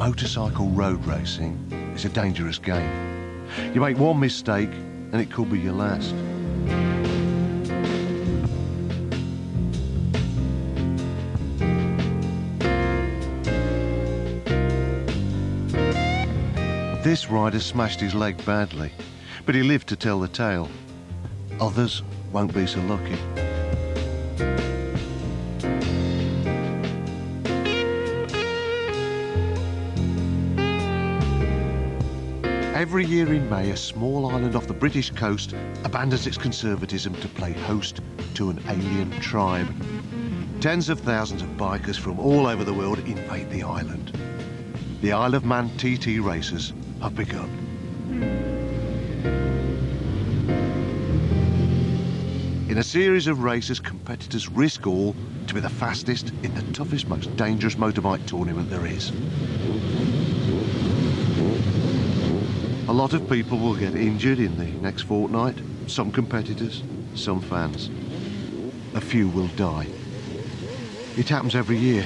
motorcycle road racing is a dangerous game. You make one mistake and it could be your last. This rider smashed his leg badly, but he lived to tell the tale. Others won't be so lucky. Every year in May, a small island off the British coast abandons its conservatism to play host to an alien tribe. Tens of thousands of bikers from all over the world invade the island. The Isle of Man TT races have begun. In a series of races, competitors risk all to be the fastest in the toughest, most dangerous motorbike tournament there is. A lot of people will get injured in the next fortnight. Some competitors, some fans. A few will die. It happens every year.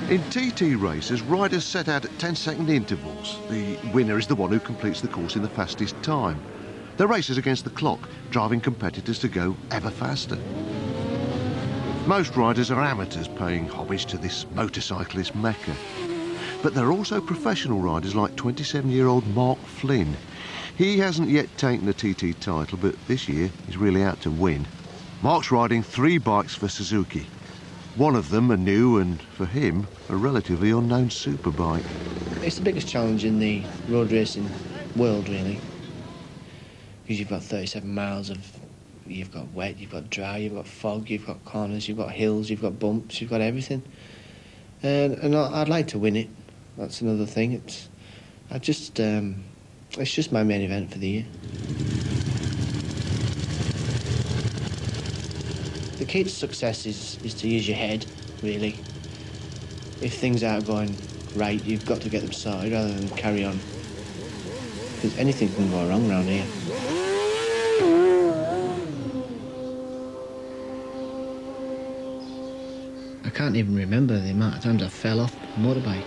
In TT races, riders set out at 10-second intervals. The winner is the one who completes the course in the fastest time. The race is against the clock, driving competitors to go ever faster. Most riders are amateurs paying homage to this motorcyclist mecca. But there are also professional riders like 27-year-old Mark Flynn. He hasn't yet taken the TT title, but this year he's really out to win. Mark's riding 3 bikes for Suzuki. One of them a new and, for him, a relatively unknown superbike. It's the biggest challenge in the road racing world, really. Because you've got 37 miles of... You've got wet, you've got dry, you've got fog, you've got corners, you've got hills, you've got bumps, you've got everything. And I'd like to win it. That's another thing. It's just my main event for the year. The key to success is to use your head, really. If things aren't going right, you've got to get them sorted rather than carry on. Because anything can go wrong around here. I can't even remember the amount of times I fell off a motorbike.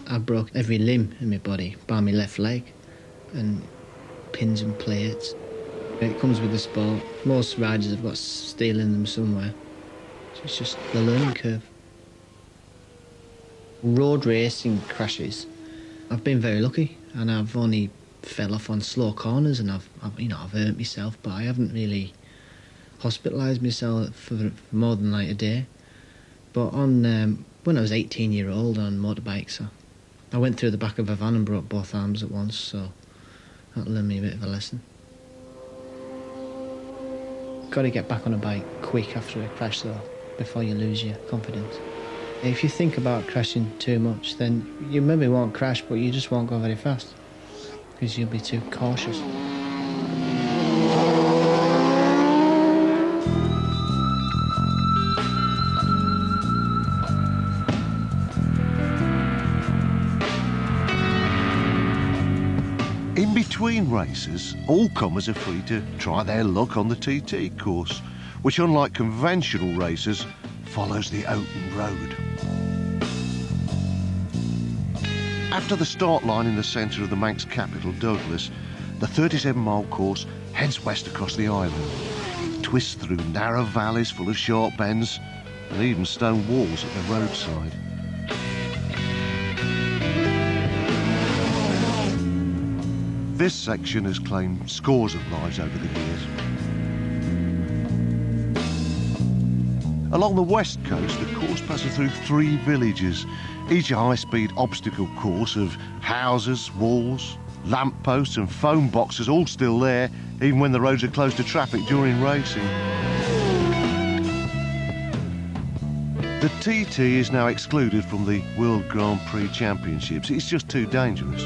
I broke every limb in my body, bar my left leg, and pins and plates. It comes with the sport. Most riders have got steel in them somewhere. So it's just the learning curve. Road racing crashes, I've been very lucky, and I've only fell off on slow corners, and I've hurt myself, but I haven't really hospitalised myself for more than like a day. But on when I was 18-year-old on motorbikes, I went through the back of a van and broke both arms at once, so that learned me a bit of a lesson. Got to get back on a bike quick after a crash, though, before you lose your confidence. If you think about crashing too much, then you maybe won't crash, but you just won't go very fast because you'll be too cautious. In between races, all comers are free to try their luck on the TT course, which, unlike conventional races, follows the open road. After the start line in the centre of the Manx capital, Douglas, the 37-mile course heads west across the island. It twists through narrow valleys full of sharp bends and even stone walls at the roadside. This section has claimed scores of lives over the years. Along the west coast, the course passes through 3 villages, each a high-speed obstacle course of houses, walls, lampposts and phone boxes, all still there, even when the roads are closed to traffic during racing. The TT is now excluded from the World Grand Prix Championships. It's just too dangerous.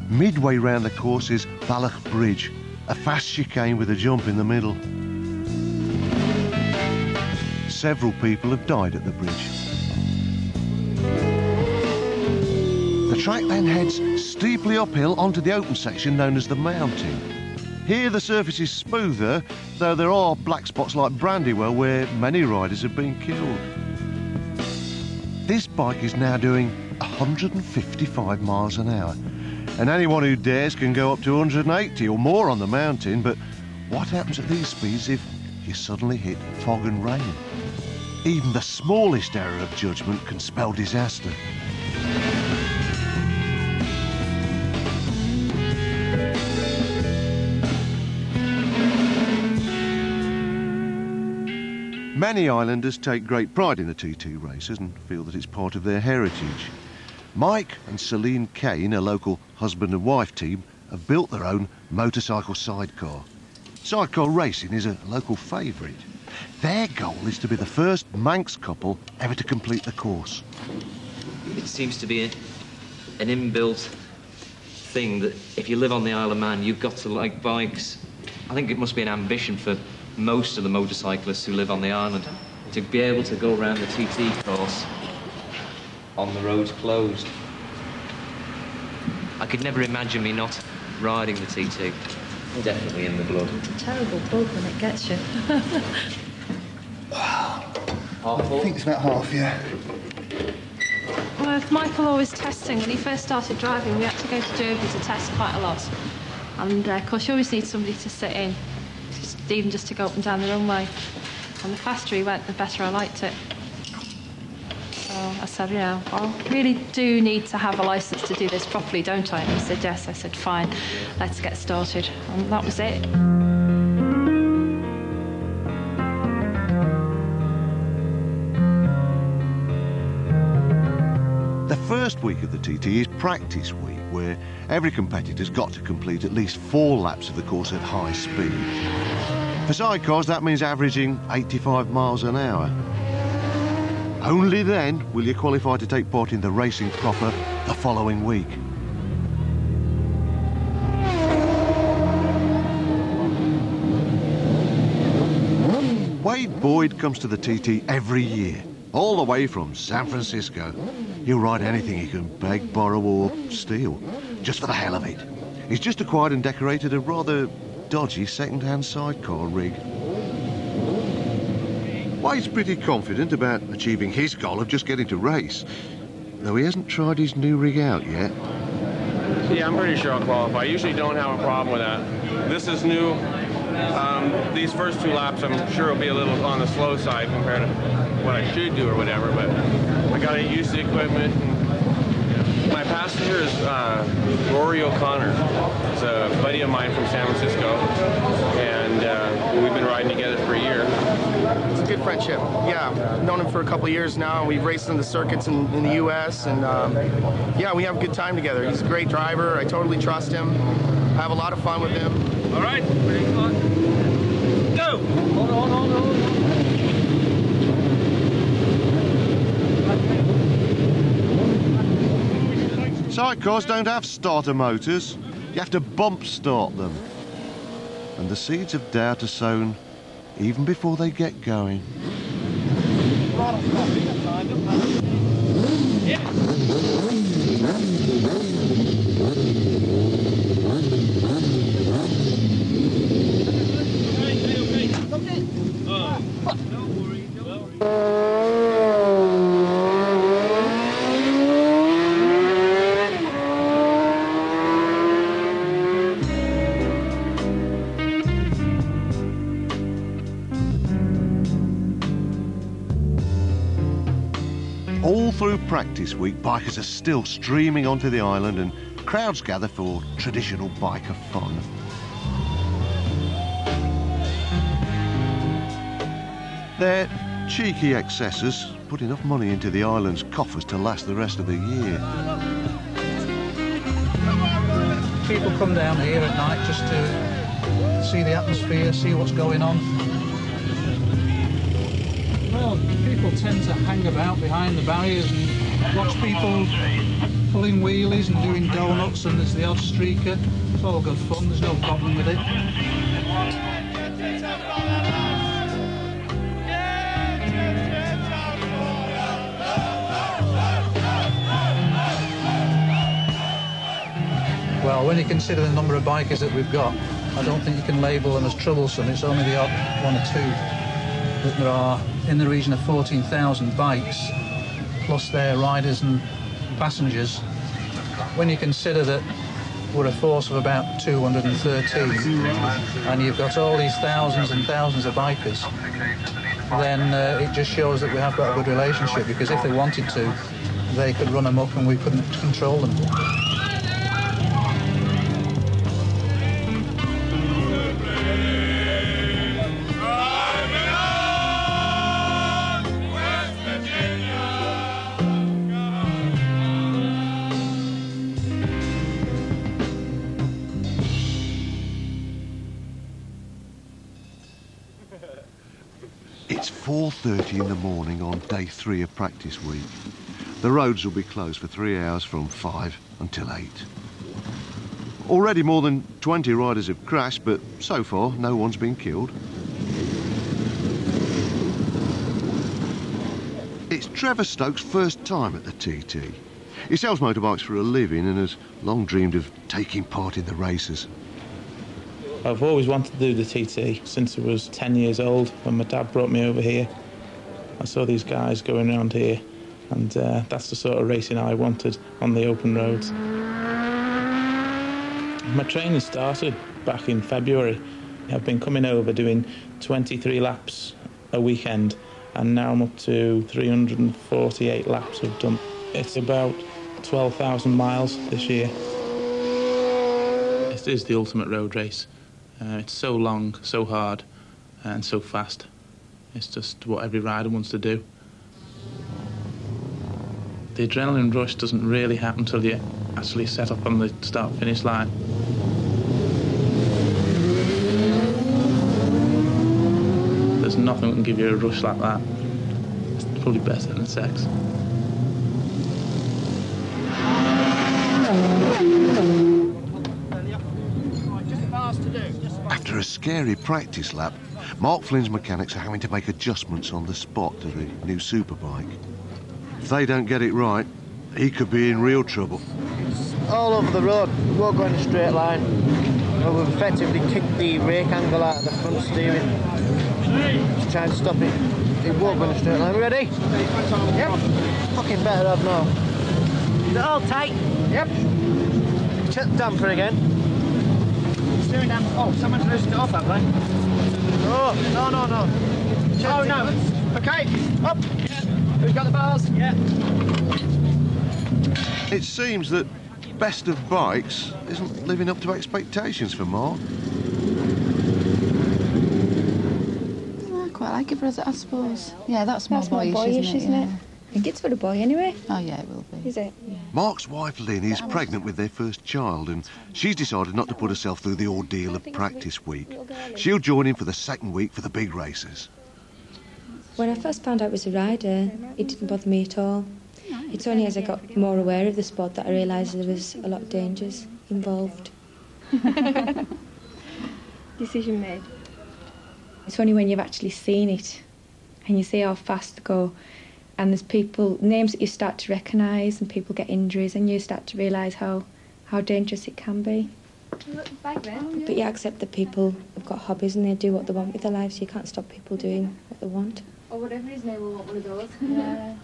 Midway round the course is Balak Bridge, a fast chicane with a jump in the middle. Several people have died at the bridge. The track then heads steeply uphill onto the open section known as the mountain. Here the surface is smoother, though there are black spots like Brandywell where many riders have been killed. This bike is now doing 155 miles an hour, and anyone who dares can go up to 180 or more on the mountain, but what happens at these speeds if you suddenly hit fog and rain? Even the smallest error of judgment can spell disaster. Many islanders take great pride in the TT races and feel that it's part of their heritage. Mike and Celine Kane, a local husband and wife team, have built their own motorcycle sidecar. Sidecar racing is a local favourite. Their goal is to be the first Manx couple ever to complete the course. It seems to be an inbuilt thing that if you live on the Isle of Man, you've got to like bikes. I think it must be an ambition for most of the motorcyclists who live on the island to be able to go around the TT course on the roads closed. I could never imagine me not riding the TT. Definitely in the blood. Terrible bug when it gets you. I think it's about half, yeah. Well, with Michael always testing, when he first started driving, we had to go to Derby to test quite a lot. And of course, you always need somebody to sit in, even just to go up and down the runway. And the faster he went, the better I liked it. So I said, yeah, I really do need to have a licence to do this properly, don't I? And he said, yes. I said, fine, let's get started. And that was it. The first week of the TT is practice week, where every competitor's got to complete at least 4 laps of the course at high speed. For sidecars, that means averaging 85 miles an hour. Only then will you qualify to take part in the racing proper the following week. Wade Boyd comes to the TT every year, all the way from San Francisco. He'll ride anything he can beg, borrow or steal, just for the hell of it. He's just acquired and decorated a rather dodgy second-hand sidecar rig. Wade's pretty confident about achieving his goal of just getting to race, though he hasn't tried his new rig out yet. Yeah, I'm pretty sure I'll qualify. I usually don't have a problem with that. This is new. These first 2 laps, I'm sure will be a little on the slow side compared to what I should do or whatever, but I got to get used to the equipment. My passenger is Rory O'Connor. He's a buddy of mine from San Francisco, and we've been riding together for a year. It's a good friendship. Yeah, I've known him for a couple of years now. We've raced in the circuits in the U.S., and yeah, we have a good time together. He's a great driver. I totally trust him. I have a lot of fun with him. All right, ready, come on. Go! Hold on. Sidecars don't have starter motors. You have to bump start them. And the seeds of doubt are sown even before they get going. All through practice week, bikers are still streaming onto the island and crowds gather for traditional biker fun. Their cheeky excessors put enough money into the island's coffers to last the rest of the year. People come down here at night just to see the atmosphere, see what's going on. Well, people tend to hang about behind the barriers and watch people pulling wheelies and doing donuts, and there's the odd streaker. It's all good fun, there's no problem with it. Well, when you consider the number of bikers that we've got, I don't think you can label them as troublesome. It's only the odd one or two. But there are in the region of 14,000 bikes, plus their riders and passengers. When you consider that we're a force of about 213, and you've got all these thousands and thousands of bikers, then it just shows that we have got a good relationship, because if they wanted to, they could run amok and we couldn't control them. It's 4:30 in the morning on day 3 of practice week. The roads will be closed for 3 hours from 5 until 8. Already more than 20 riders have crashed, but so far no one's been killed. It's Trevor Stokes' first time at the TT. He sells motorbikes for a living and has long dreamed of taking part in the races. I've always wanted to do the TT since I was 10 years old, when my dad brought me over here. I saw these guys going around here, and that's the sort of racing I wanted on the open roads. My training started back in February. I've been coming over doing 23 laps a weekend, and now I'm up to 348 laps I've done. It's about 12,000 miles this year. It is the ultimate road race. It's so long, so hard, and so fast. It's just what every rider wants to do. The adrenaline rush doesn't really happen until you actually set up on the start-finish line. There's nothing that can give you a rush like that. It's probably better than sex. After a scary practice lap, Mark Flynn's mechanics are having to make adjustments on the spot to the new superbike. If they don't get it right, he could be in real trouble. It's all over the road. We won't go in a straight line. Well, we've effectively kicked the rake angle out of the front steering to try and stop it. It won't go in a straight line. Ready? Yep. Fucking better have now. Is it all tight? Yep. Check the damper again. Steering damper. Oh, someone's loosened it off, have they? Oh, no. Check oh, no. Okay, up. We've got the bars. Yeah. It seems that best of bikes isn't living up to expectations for Mark. I quite like it for us, I suppose. Yeah, that's more boyish, isn't it? I think it's for a boy anyway. Oh, yeah, it will be. Is it? Yeah. Mark's wife Lynn is pregnant with their first child, and she's decided not to put herself through the ordeal of practice week. She'll join in for the second week for the big races. When I first found out I was a rider, it didn't bother me at all. It's only as I got more aware of the sport that I realised there was a lot of dangers involved. Decision made. It's only when you've actually seen it and you see how fast they go, and there's people, names that you start to recognise, and people get injuries, and you start to realise how dangerous it can be. But you accept that people have got hobbies and they do what they want with their lives, so you can't stop people doing what they want. Or whatever his name, we'll want one of those. Yeah.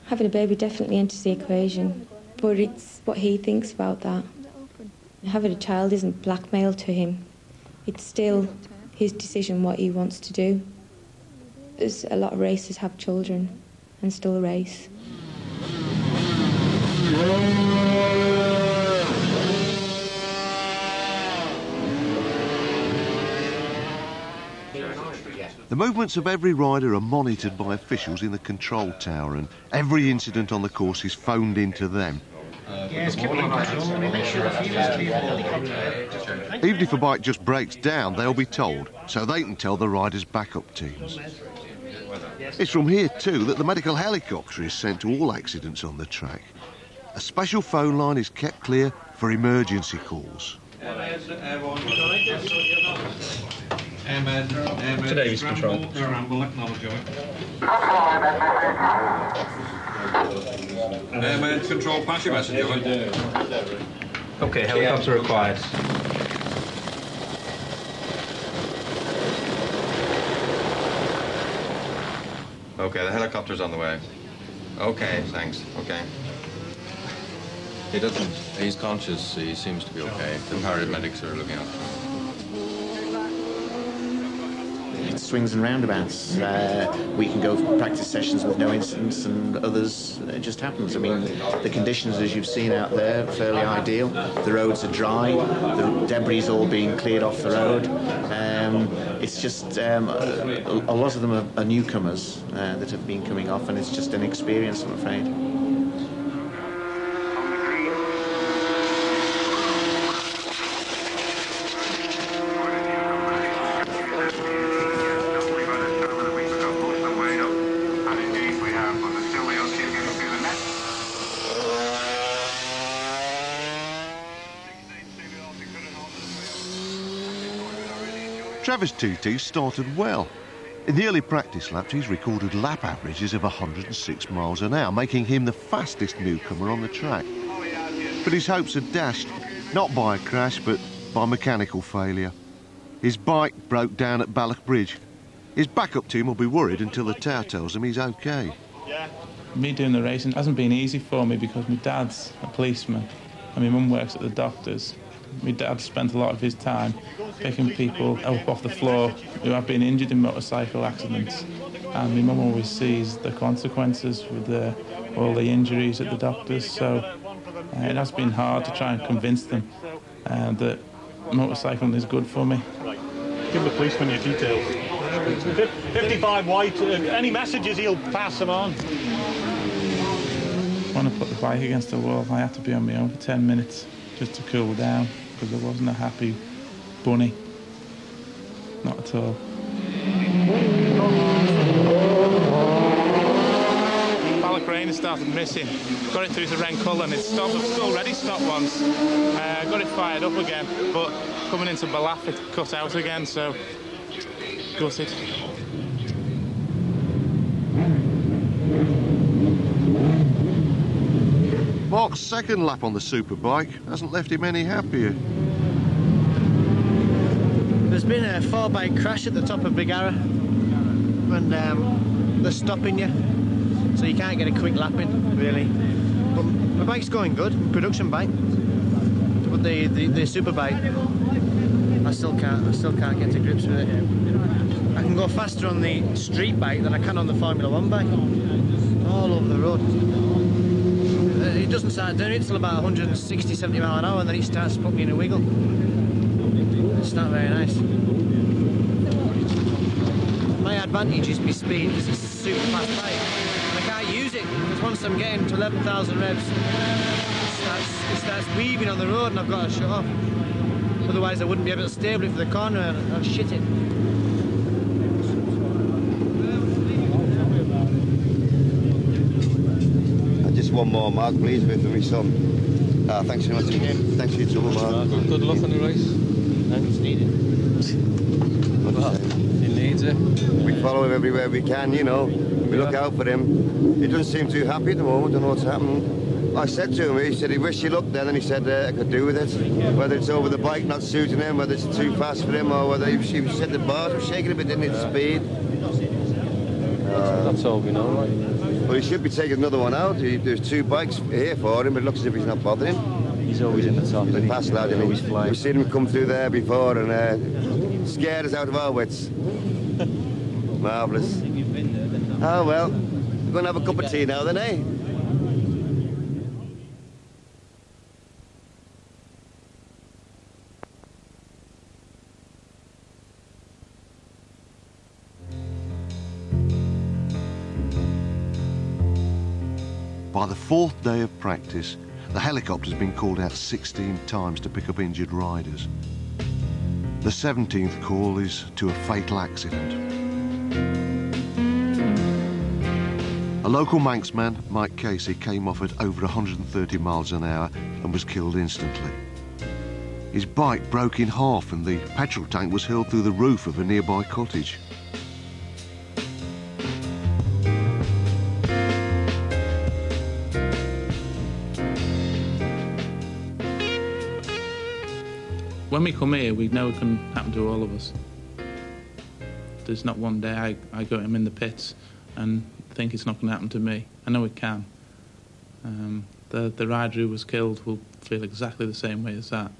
Having a baby definitely enters the equation, but it's what he thinks about that. Having a child isn't blackmail to him. It's still his decision what he wants to do. There's a lot of racers have children and still race. The movements of every rider are monitored by officials in the control tower, and every incident on the course is phoned into them. Even if a bike just breaks down, they'll be told, so they can tell the riders' backup teams. It's from here, too, that the medical helicopter is sent to all accidents on the track. A special phone line is kept clear for emergency calls. To Davies Control. Airman Control, pass your message over. Okay, helicopter required. Okay, the helicopter's on the way. Okay, thanks. Okay. He doesn't... He's conscious. He seems to be okay. The paramedics are looking after him. Swings and roundabouts. We can go for practice sessions with no incidents, and others, it just happens. I mean, the conditions, as you've seen out there, are fairly ideal. The roads are dry, the debris is all being cleared off the road. It's just, a lot of them are newcomers that have been coming off, and it's just an experience, I'm afraid. Travis TT started well. In the early practice laps, he's recorded lap averages of 106 miles an hour, making him the fastest newcomer on the track. But his hopes are dashed, not by a crash, but by mechanical failure. His bike broke down at Balak Bridge. His backup team will be worried until the tow tells him he's okay. Me doing the racing hasn't been easy for me because my dad's a policeman and my mum works at the doctor's. My dad spent a lot of his time picking people up off the floor who have been injured in motorcycle accidents, and my mum always sees the consequences with all the injuries at the doctors, so it has been hard to try and convince them that motorcycling is good for me. Give the policeman your details. 55 white, any messages he'll pass them on. When I put the bike against the wall, I had to be on my own for 10 minutes just to cool down, because there wasn't a happy bunny. Not at all. Balak Rain has started missing. Got it through to Rencull, it's stopped. It's already stopped once. Got it fired up again, but coming into Balak, it cut out again, so gutted. Mark's second lap on the Superbike hasn't left him any happier. There's been a 4-bike crash at the top of Big Arrow, and they're stopping you, so you can't get a quick lap in, really. But my bike's going good, production bike. But the Superbike, I still can't get to grips with it. I can go faster on the street bike than I can on the Formula 1 bike, all over the road. It doesn't start doing it till about 160, 70 mile an hour, and then it starts to put me in a wiggle. It's not very nice. My advantage is my speed, because it's a super fast bike, and I can't use it, because once I'm getting to 11,000 revs, it starts weaving on the road and I've got to shut off. Otherwise I wouldn't be able to stable it for the corner and I'll shit it. Just one more, Mark, please, with me, son. Thanks very much again. Thanks for your trouble, Mark. Good luck on the race. It's needed. Well, he needs it. We follow him everywhere we can, you know. We look out for him. He doesn't seem too happy at the moment. Don't know what's happened. I said to him, he said he wished he looked then, and he said I could do with it. Whether it's over the bike not suiting him, whether it's too fast for him, or whether he said the bars were shaking a bit, didn't it, the speed. That's all we know, right? Well, he should be taking another one out. There's 2 bikes here for him, but it looks as if he's not bothering. He's always in the top. He's a fast lad, and always flying. We've seen him come through there before and scared us out of our wits. Marvellous. Oh, well, we're going to have a cup of tea now then, eh? By the 4th day of practice, the helicopter's been called out 16 times to pick up injured riders. The 17th call is to a fatal accident. A local Manxman, Mike Casey, came off at over 130 miles an hour and was killed instantly. His bike broke in half and the petrol tank was hurled through the roof of a nearby cottage. When we come here, we know it can happen to all of us. There's not one day I go in the pits and think it's not going to happen to me. I know it can. The rider who was killed will feel exactly the same way as that.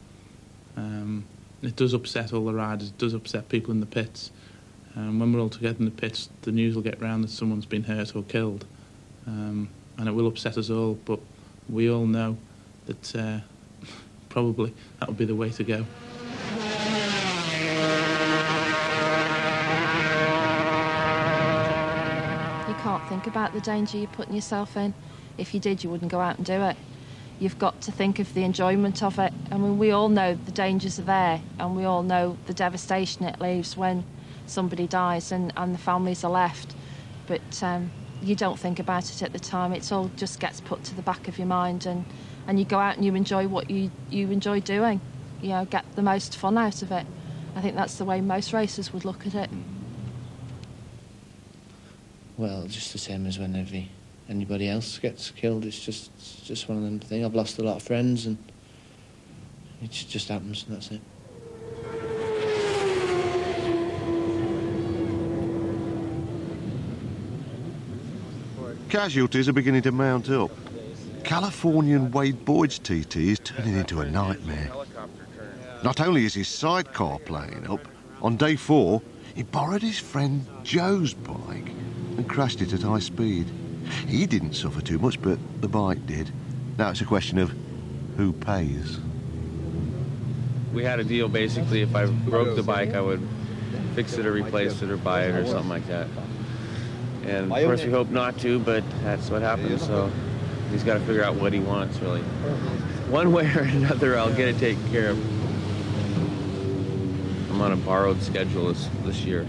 It does upset all the riders, it does upset people in the pits. When we're all together in the pits, the news will get round that someone's been hurt or killed. And it will upset us all, but we all know that probably that would be the way to go. You can't think about the danger you're putting yourself in. If you did, you wouldn't go out and do it. You've got to think of the enjoyment of it. I mean, we all know the dangers are there, and we all know the devastation it leaves when somebody dies and the families are left. But you don't think about it at the time. It's all just gets put to the back of your mind, and you go out and you enjoy what you enjoy doing. You know, get the most fun out of it. I think that's the way most racers would look at it. Well, just the same as when anybody else gets killed. It's just one of them things. I've lost a lot of friends, and it just happens, and that's it. Casualties are beginning to mount up. Californian Wade Boyd's TT is turning into a nightmare. Not only is his sidecar playing up, on day 4, he borrowed his friend Joe's bike and crashed it at high speed. He didn't suffer too much, but the bike did. Now it's a question of who pays. We had a deal, basically, if I broke the bike, I would fix it or replace it or buy it or something like that. And of course we hope not to, but that's what happens, so he's got to figure out what he wants, really. One way or another, I'll get it taken care of. I'm on a borrowed schedule this year.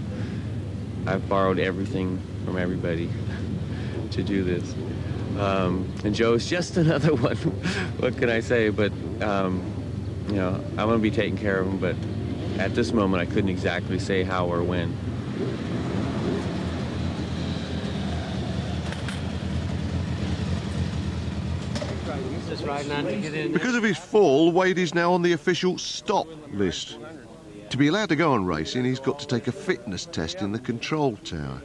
I've borrowed everything from everybody to do this. And Joe's just another one. What can I say? But, you know, I'm going to be taking care of him, but at this moment, I couldn't exactly say how or when. Because of his fall, Wade is now on the official stop list. To be allowed to go on racing, he's got to take a fitness test in the control tower.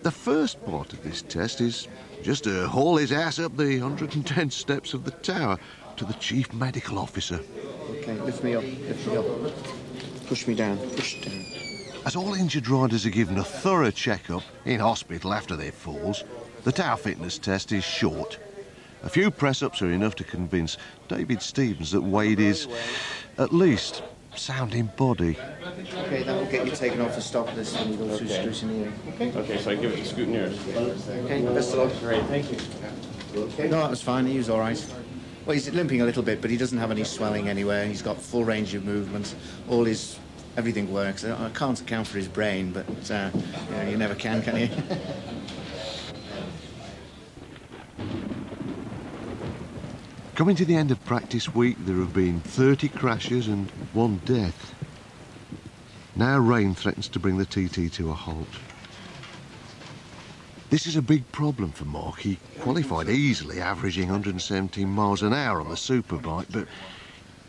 The first part of this test is just to haul his ass up the 110 steps of the tower to the chief medical officer. OK, lift me up, Push me down, push down. As all injured riders are given a thorough check-up in hospital after their falls, the tower fitness test is short. A few press-ups are enough to convince David Stevens that Wade is, at least, sound in body. OK, that will get you taken off the stop list when you go through scrutiny. OK, so I give it to scrutineers. OK, best of luck. Great, thank you. No, that was fine. He was all right. Well, he's limping a little bit, but he doesn't have any swelling anywhere. He's got full range of movement. Everything works. I can't account for his brain, but you know, you never can you? Coming to the end of practice week, there have been 30 crashes and 1 death. Now rain threatens to bring the TT to a halt. This is a big problem for Mark. He qualified easily, averaging 117 miles an hour on the superbike, but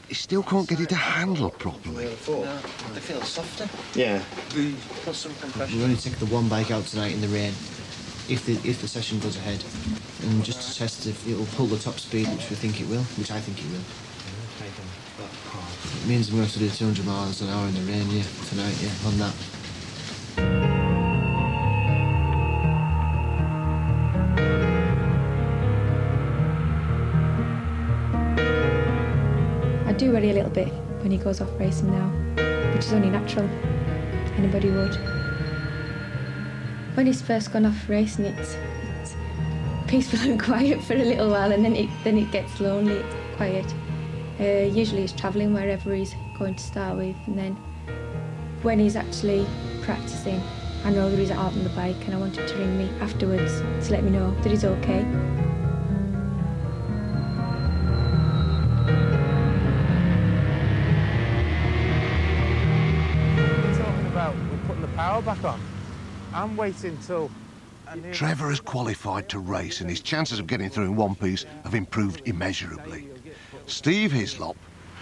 he still can't get it to handle properly. They feel softer. Yeah. Put some compression. We're only taking the one bike out tonight in the rain, if the session goes ahead, and just to test if it will pull the top speed, which we think it will, which I think it will. It means we're going to have to do 200 miles an hour in the rain, yeah, tonight, yeah, on that. I do worry a little bit when he goes off racing now, which is only natural. Anybody would. When he's first gone off racing, it's peaceful and quiet for a little while, and then it gets lonely. It's quiet. Usually he's travelling wherever he's going to start with, and then when he's actually practising, I know that he's out on the bike, and I want him to ring me afterwards to let me know that he's okay. Power back on. I'm waiting till... Trevor has qualified to race, and his chances of getting through in one piece have improved immeasurably. Steve Hislop,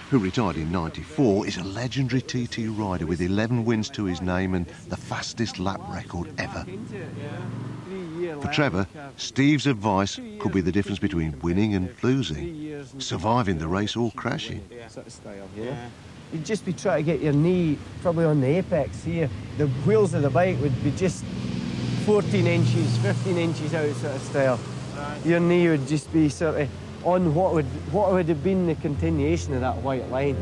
who retired in '94, is a legendary TT rider with 11 wins to his name and the fastest lap record ever. For Trevor, Steve's advice could be the difference between winning and losing, surviving the race or crashing. Sort of style, you know? You'd just be trying to get your knee probably on the apex here. The wheels of the bike would be just 14 inches, 15 inches out sort of style. Your knee would just be sort of on what would have been the continuation of that white line.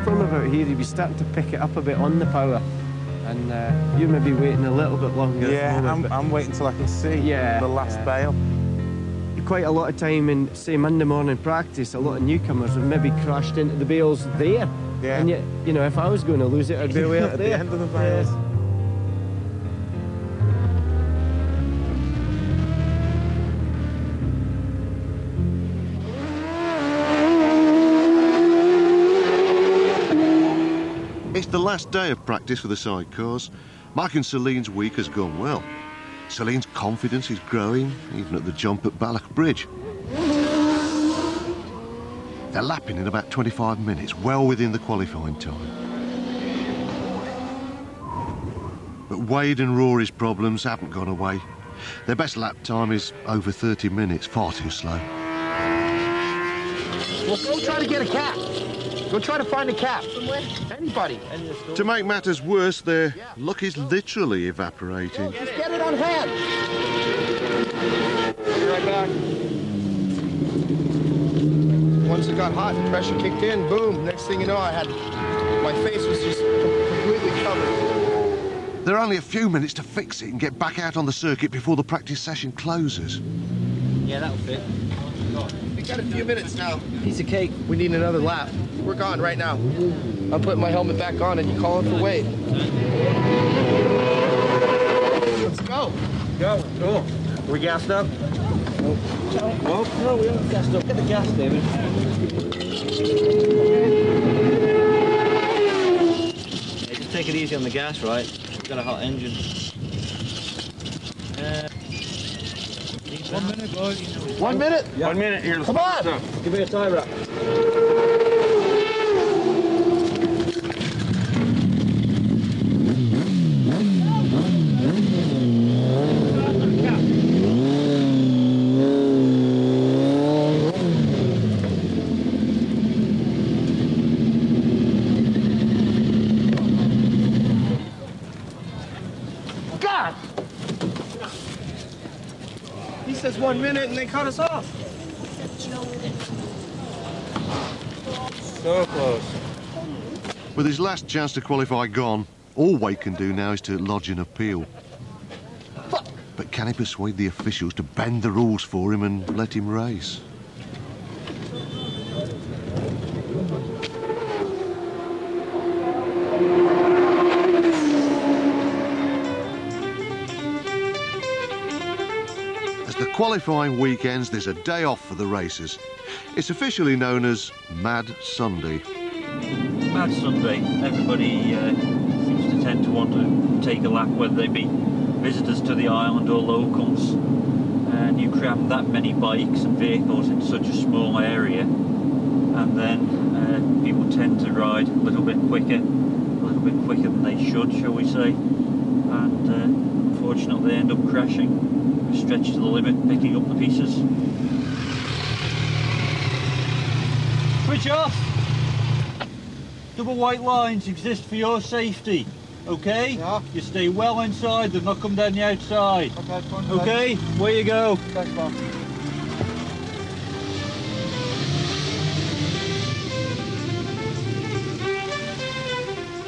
From about here, you'd be starting to pick it up a bit on the power, and you're maybe waiting a little bit longer. Yeah, I'm waiting till I can see the last bail. Quite a lot of time in, say, Monday morning practice, a lot of newcomers have maybe crashed into the bales there. Yeah. And yet, you know, if I was going to lose it, I'd be way up at there. the end of the bales. It's the last day of practice for the sidecars. Mike and Celine's week has gone well. Celine's confidence is growing, even at the jump at Balak Bridge. They're lapping in about 25 minutes, well within the qualifying time. But Wade and Rory's problems haven't gone away. Their best lap time is over 30 minutes, far too slow. Well, go try to get a cap. Go try to find a cap. Somewhere? Anybody. To make matters worse, their luck is literally evaporating. Just get it on hand. Be right back. Once it got hot, the pressure kicked in, boom. Next thing you know, my face was just completely covered. There are only a few minutes to fix it and get back out on the circuit before the practice session closes. Yeah, that'll fit. We got a few minutes now. Piece of cake. We need another lap. We're gone right now. I'm putting my helmet back on and you calling for Wade. Let's go. Go. Cool. Are we gassed up? Well, no, we haven't gassed up. Get the gas, David. Yeah, just take it easy on the gas, right? We've got a hot engine. 1 minute, boys. 1 minute? Yeah. 1 minute here. Come on! Give me a tie wrap. God! He says 1 minute and they cut us off. So close. With his last chance to qualify gone, all Wade can do now is to lodge an appeal. But can he persuade the officials to bend the rules for him and let him race? As the qualifying week ends, there's a day off for the racers. It's officially known as Mad Sunday. Mad Sunday. Everybody seems to tend to want to take a lap, whether they be visitors to the island or locals. And you cram that many bikes and vehicles in such a small area, and then people tend to ride a little bit quicker than they should, shall we say. And unfortunately, they end up crashing, stretched to the limit, picking up the pieces. Switch off! Double white lines exist for your safety, okay? Yeah. You stay well inside, they've not come down the outside. Okay, fine. Okay, where you go? Thanks, Bob.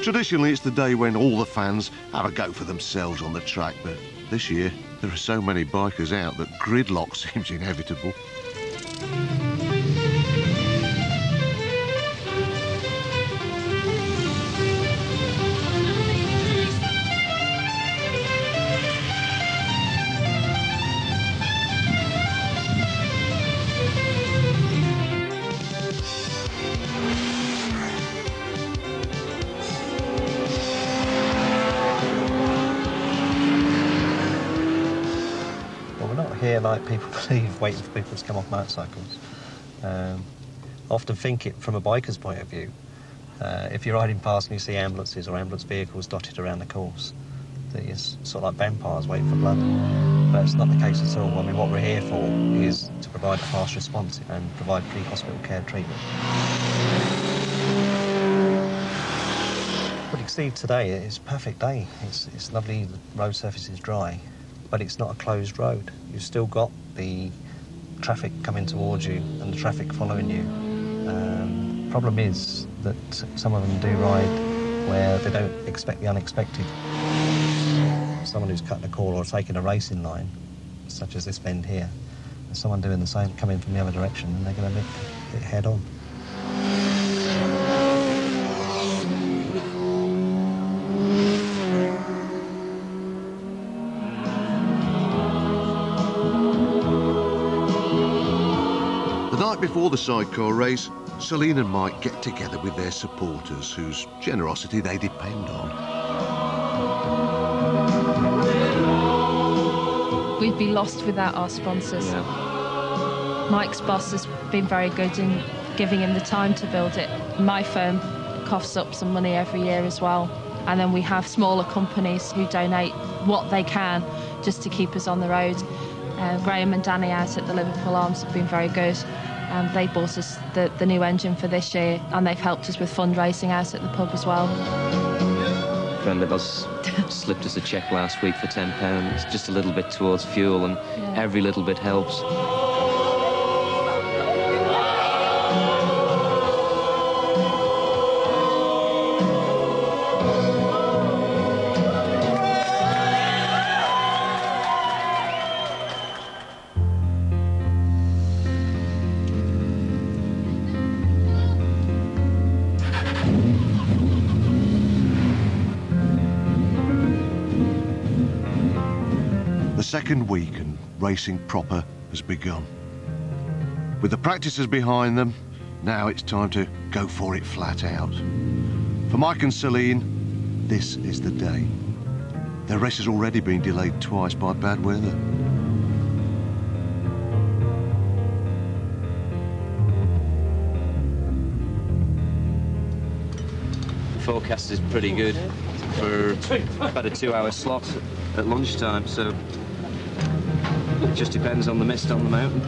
Traditionally, it's the day when all the fans have a go for themselves on the track, but this year there are so many bikers out that gridlock seems inevitable. Here, like people believe, waiting for people to come off motorcycles. Often think it from a biker's point of view. If you're riding past and you see ambulances or ambulance vehicles dotted around the course, that is sort of like vampires waiting for blood. But it's not the case at all. I mean, what we're here for is to provide a fast response and provide pre-hospital care treatment. But you can see today, it's a perfect day. It's lovely, the road surface is dry, but it's not a closed road. You've still got the traffic coming towards you and the traffic following you. Problem is that some of them do ride where they don't expect the unexpected. Someone who's cutting a corner or taking a racing line, such as this bend here, and someone doing the same coming from the other direction, and they're going to hit head on. The night before the sidecar race, Celine and Mike get together with their supporters, whose generosity they depend on. We'd be lost without our sponsors. Yeah. Mike's boss has been very good in giving him the time to build it. My firm coughs up some money every year as well. And then we have smaller companies who donate what they can just to keep us on the road. Graham and Danny out at the Liverpool Arms have been very good. They bought us the new engine for this year, and they've helped us with fundraising out at the pub as well. A friend of us slipped us a cheque last week for £10, just a little bit towards fuel, and every little bit helps. The second week and racing proper has begun. With the practices behind them, now it's time to go for it flat out. For Mike and Celine, this is the day. Their race has already been delayed twice by bad weather. The forecast is pretty good for about a 2-hour slot at lunchtime, so it just depends on the mist on the mountain.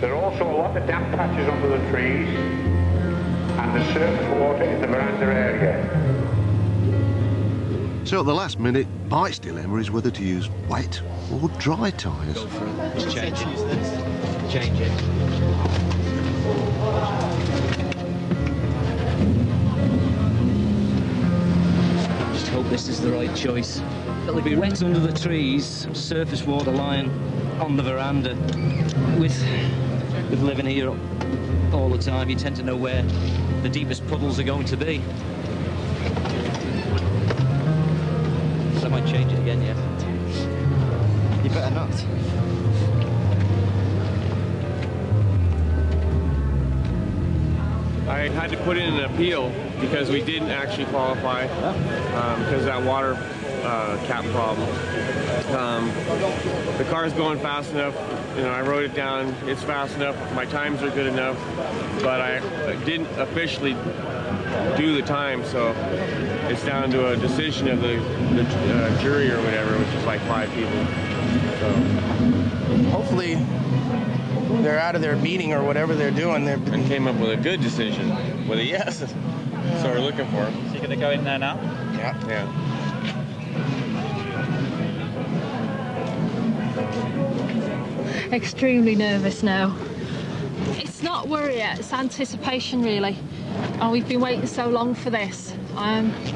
There are also a lot of damp patches under the trees and the surface water in the veranda area. So at the last minute, Mike's dilemma is whether to use wet or dry tyres. Go for it. Just change it. Change it. Just hope this is the right choice. It'll be wet under the trees, surface water lying on the veranda. With living here all the time, you tend to know where the deepest puddles are going to be. So I might change it again, yeah. You better not. I had to put in an appeal because we didn't actually qualify because of that water cap problem. The car's going fast enough. You know, I wrote it down. It's fast enough. My times are good enough, but I didn't officially do the time, so it's down to a decision of the jury or whatever, which is like 5 people. So hopefully they're out of their meeting or whatever they're doing. And came up with a good decision with a yes. So we're looking for him. So you're going to go in there now? Yeah. Yeah. Extremely nervous now. It's not worry yet, it's anticipation really. And we've been waiting so long for this. It's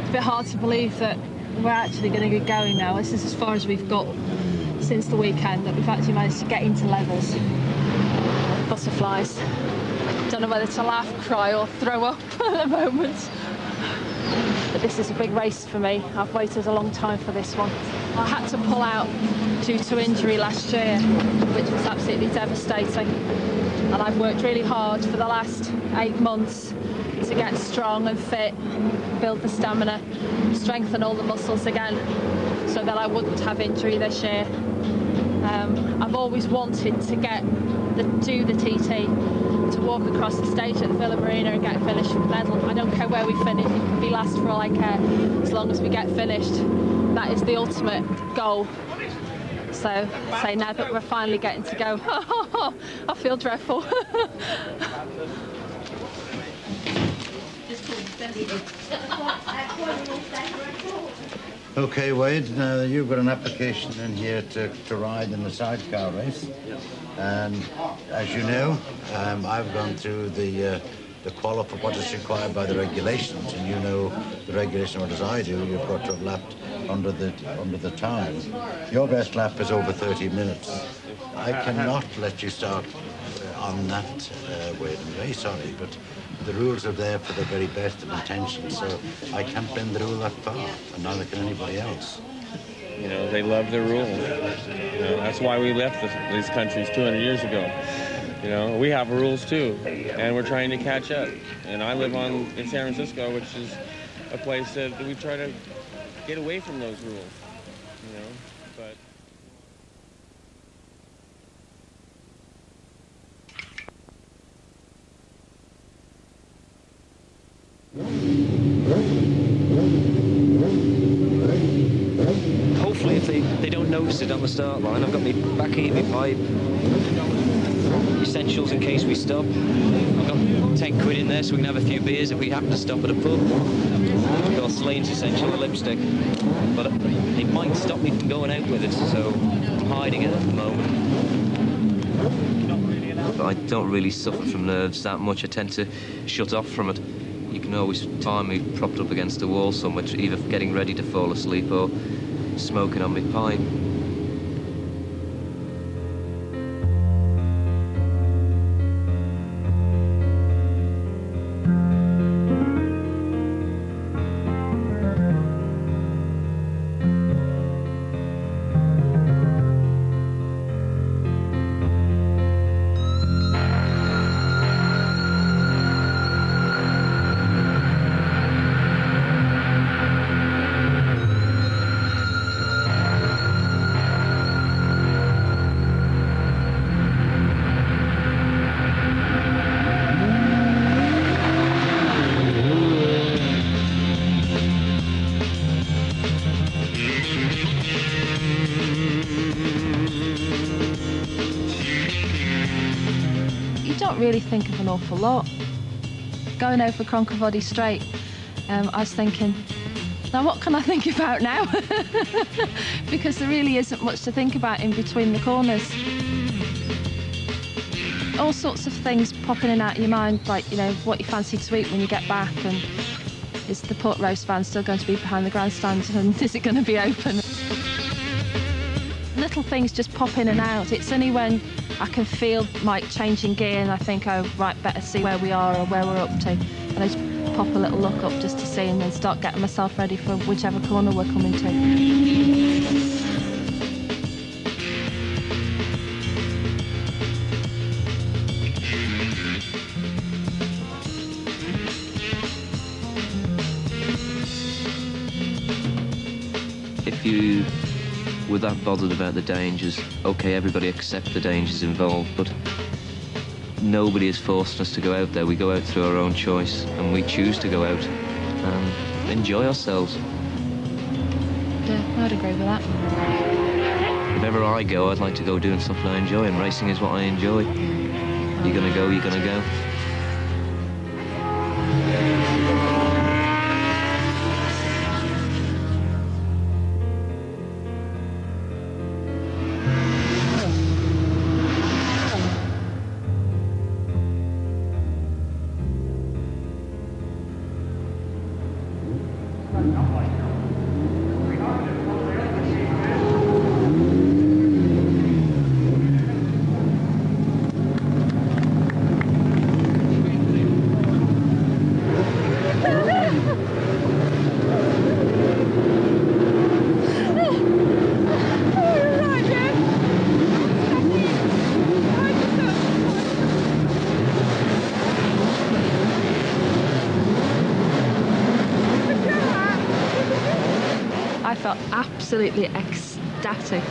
a bit hard to believe that we're actually going to get going now. This is as far as we've got since the weekend, that we've actually managed to get into levels. Butterflies. Don't know whether to laugh, cry or throw up at the moment. But this is a big race for me. I've waited a long time for this one. I had to pull out due to injury last year, which was absolutely devastating. And I've worked really hard for the last 8 months to get strong and fit, build the stamina, strengthen all the muscles again, so that I wouldn't have injury this year. I've always wanted to do the TT, to walk across the stage at the Villa Marina and get a finish medal. I don't care where we finish. It can be last for all I care, as long as we get finished. That is the ultimate goal. So, say now that we're finally getting to go, I feel dreadful. Okay, Wade, now you've got an application in here to ride in the sidecar race. And as you know, I've gone through the qualify what is required by the regulations, and you know the regulation what as I do, you've got to have lapped under the time. Your best lap is over 30 minutes. I cannot let you start on that, Wade. I'm very sorry, but the rules are there for the very best of intentions, so I can't bend the rule that far, and neither can anybody else. You know, they love their rules. You know, that's why we left these countries 200 years ago. You know, we have rules too, and we're trying to catch up. And I live in San Francisco, which is a place that we try to get away from those rules. You know, but. Hopefully, if they don't notice it on the start line, I've got my back heat, my pipe, essentials in case we stop. I've got 10 quid in there so we can have a few beers if we happen to stop at a pub. I've got Slane's essential, the lipstick, but it might stop me from going out with it, so I'm hiding it at the moment. But I don't really suffer from nerves that much. I tend to shut off from it. You can always find me propped up against the wall somewhere, either getting ready to fall asleep or smoking on my pipe. Really think of an awful lot. Going over Cronkavody Straight, I was thinking, now what can I think about now? Because there really isn't much to think about in between the corners. All sorts of things popping in and out of your mind, like, you know, what you fancy to eat when you get back, and is the pork roast van still going to be behind the grandstand, and is it going to be open? Little things just pop in and out. It's only when I can feel like changing gear and I think, oh, right, better see where we are or where we're up to. And I just pop a little look up just to see and then start getting myself ready for whichever corner we're coming to. If you were that bothered about the dangers, okay, everybody accept the dangers involved, but nobody has forced us to go out there. We go out through our own choice, and we choose to go out and enjoy ourselves. Yeah, I'd agree with that. If ever I go, I'd like to go doing something I enjoy, and racing is what I enjoy. You're gonna go, you're gonna go. Absolutely ecstatic.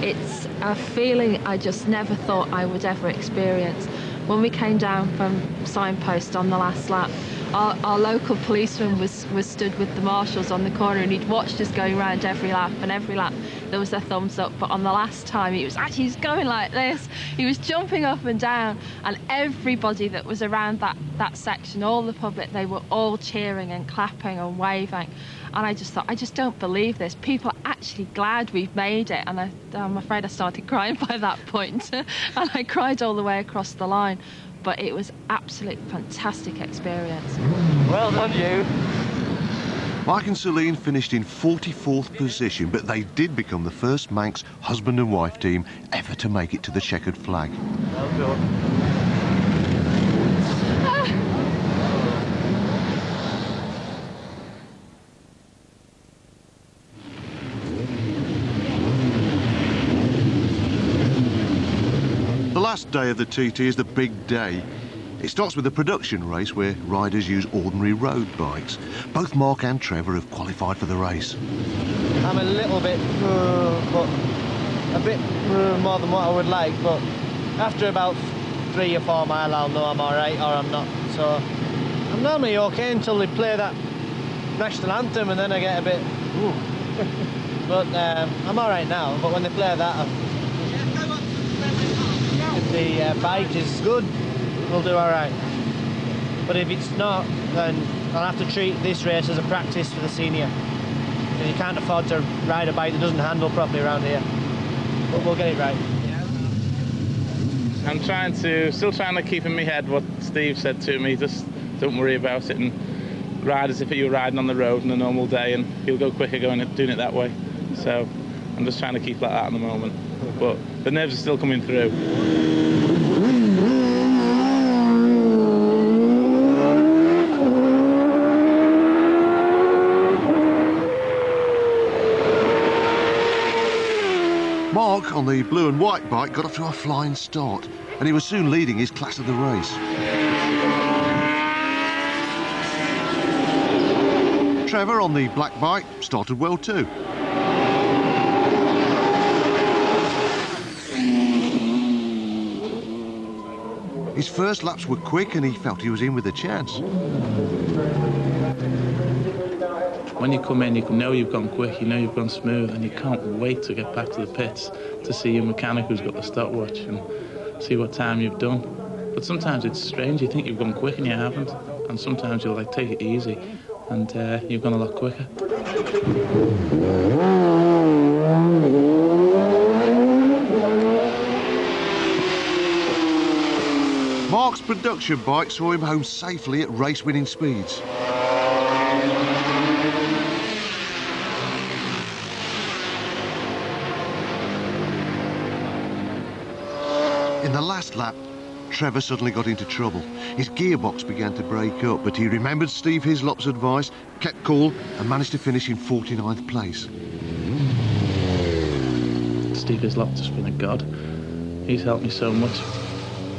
It's a feeling I just never thought I would ever experience. when we came down from Signpost on the last lap, our local policeman was stood with the marshals on the corner, and he'd watched us going around every lap, and every lap there was a thumbs up. But on the last time, he was going like this. He was jumping up and down, and everybody that was around that section, all the public, they were all cheering and clapping and waving. And I just thought, I just don't believe this. People are actually glad we've made it. And I'm afraid I started crying by that point. And I cried all the way across the line. But it was absolutely fantastic experience. Well done, you. Mike and Celine finished in 44th position, but they did become the first Manx husband and wife team ever to make it to the checkered flag. Well done. The last day of the TT is the big day. It starts with a production race where riders use ordinary road bikes. Both Mark and Trevor have qualified for the race. I'm a little bit, but a bit more than what I would like, but after about 3 or 4 miles I'll know I'm alright or I'm not. So I'm normally okay until they play that national anthem, and then I get a bit, ooh. But I'm alright now, but when they play that, if the bike is good, we'll do alright. But if it's not, then I'll have to treat this race as a practice for the senior. Because you can't afford to ride a bike that doesn't handle properly around here. But we'll get it right. I'm still trying to keep in my head what Steve said to me, just don't worry about it and ride as if you were riding on the road on a normal day, and you'll go quicker doing it that way. So I'm just trying to keep like that at the moment. But the nerves are still coming through. Mark, on the blue and white bike, got off to a flying start, and he was soon leading his class of the race. Trevor, on the black bike, started well too. His first laps were quick and he felt he was in with a chance. When you come in, you know you've gone quick, you know you've gone smooth, and you can't wait to get back to the pits to see your mechanic who's got the stopwatch and see what time you've done. But sometimes it's strange, you think you've gone quick and you haven't, and sometimes you'll like take it easy and you've gone a lot quicker. Mark's production bike saw him home safely at race-winning speeds. In the last lap, Trevor suddenly got into trouble. His gearbox began to break up, but he remembered Steve Hislop's advice, kept cool, and managed to finish in 49th place. Steve Hislop's just been a god. He's helped me so much.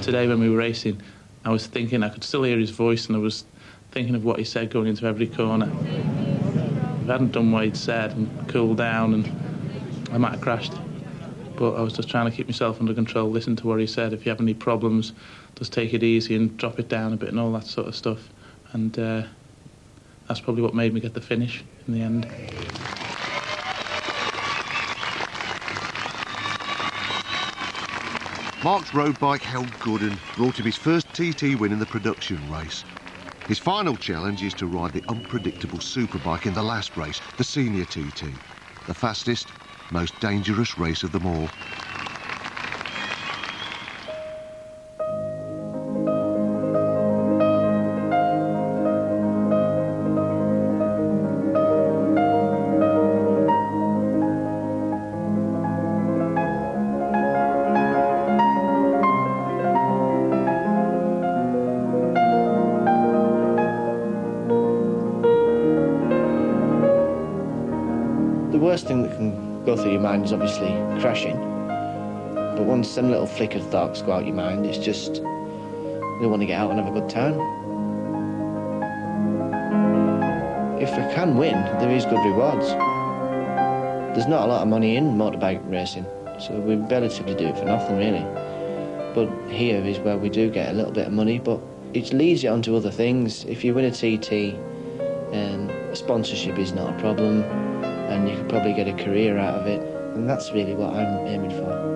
Today when we were racing, I was thinking, I could still hear his voice, and I was thinking of what he said going into every corner. If I hadn't done what he'd said and cooled down, and I might have crashed. But I was just trying to keep myself under control, listen to what he said. If you have any problems, just take it easy and drop it down a bit and all that sort of stuff. And that's probably what made me get the finish in the end. Mark's road bike held good and brought him his first TT win in the production race. His final challenge is to ride the unpredictable superbike in the last race, the senior TT, the fastest, most dangerous race of them all. The worst thing that can go through your mind is obviously crashing, but once them little flickered thoughts go out your mind, it's just you want to get out and have a good time. If I can win, there is good rewards. There's not a lot of money in motorbike racing, so we'd be better to do it for nothing really. But here is where we do get a little bit of money, but it leads you onto other things. If you win a TT, sponsorship is not a problem, and you could probably get a career out of it, and that's really what I'm aiming for.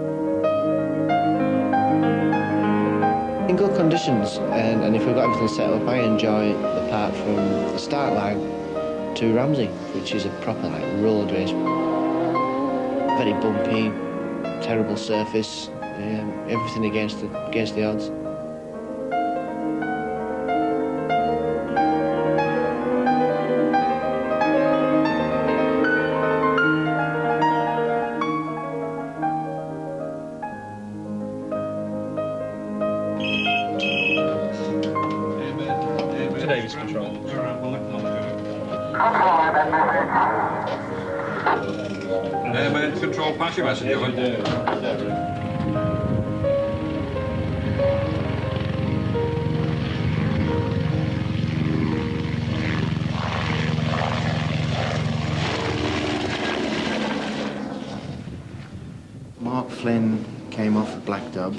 In good conditions, and if we've got everything set up, I enjoy the part from the start line to Ramsey, which is a proper road race. Very bumpy, terrible surface, everything against the odds. Today's control. Airman control, pass your message over. Mark Flynn came off at Black Dub.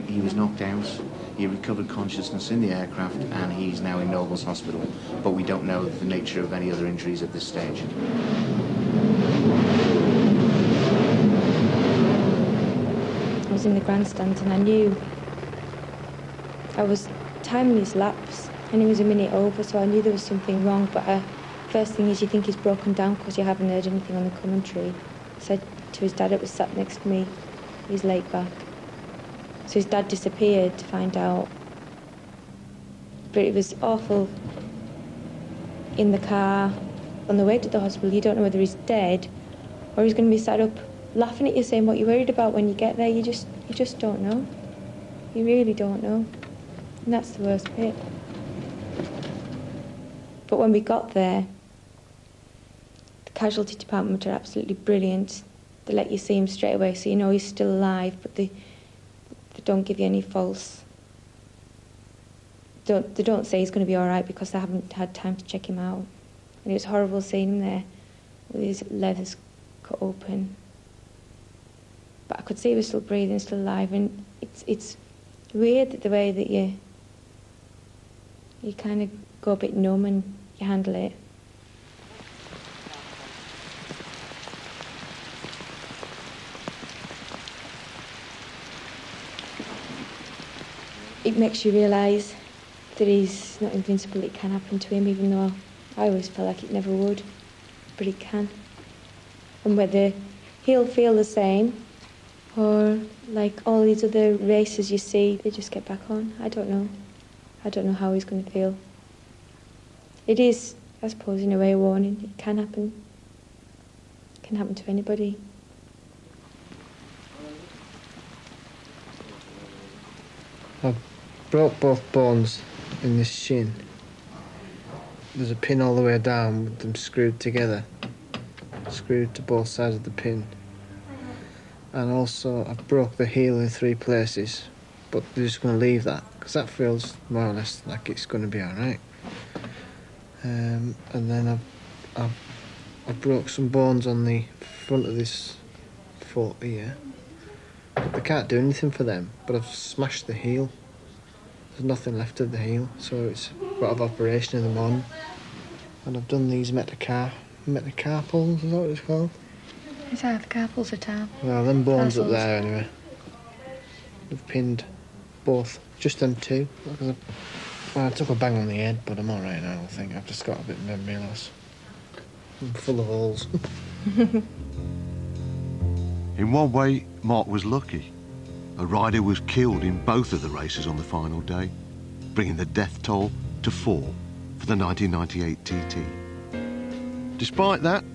He was knocked out. He recovered consciousness in the aircraft, and he's now in Nobles Hospital, but we don't know the nature of any other injuries at this stage. I was in the grandstand and I knew I was timing his laps and he was a minute over, so I knew there was something wrong, but first thing is you think he's broken down because you haven't heard anything on the commentary. I said to his dad, it was sat next to me, he's laid back. So his dad disappeared to find out. But it was awful. In the car, on the way to the hospital, you don't know whether he's dead or he's going to be sat up laughing at you saying what you're worried about when you get there. You just don't know. You really don't know. And that's the worst bit. But when we got there, the casualty department are absolutely brilliant. They let you see him straight away so you know he's still alive, but they don't give you any false... They don't say he's going to be all right because they haven't had time to check him out. And it was horrible seeing him there with his leathers cut open. But I could see he was still breathing, still alive, and it's weird that the way that you kind of go a bit numb and you handle it. It makes you realise that he's not invincible. It can happen to him, even though I always felt like it never would. But it can. And whether he'll feel the same, or like all these other races you see, they just get back on. I don't know. I don't know how he's going to feel. It is, I suppose, in a way, a warning. It can happen. It can happen to anybody. I broke both bones in this shin. There's a pin all the way down with them screwed together. Screwed to both sides of the pin. And also I broke the heel in 3 places, but they're just going to leave that because that feels more or less like it's going to be alright. And then I broke some bones on the front of this foot here. They can't do anything for them, but I've smashed the heel. There's nothing left of the heel, so it's got an operation in the morning. And I've done these metacarpals, is that what it's called? Is that the carpals are down? Well, them bones up there anyway. They've pinned both, just them 2. Well, I took a bang on the head, but I'm alright now, I think. I've just got a bit of memory loss. I'm full of holes. In one way, Mark was lucky. A rider was killed in both of the races on the final day, bringing the death toll to 4 for the 1998 TT. Despite that,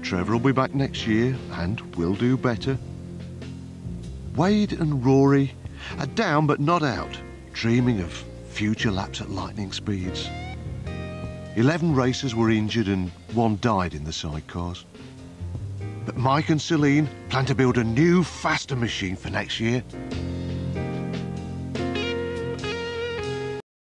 Trevor will be back next year and will do better. Wade and Rory are down but not out, dreaming of future laps at lightning speeds. 11 racers were injured and 1 died in the sidecars. But Mike and Celine plan to build a new, faster machine for next year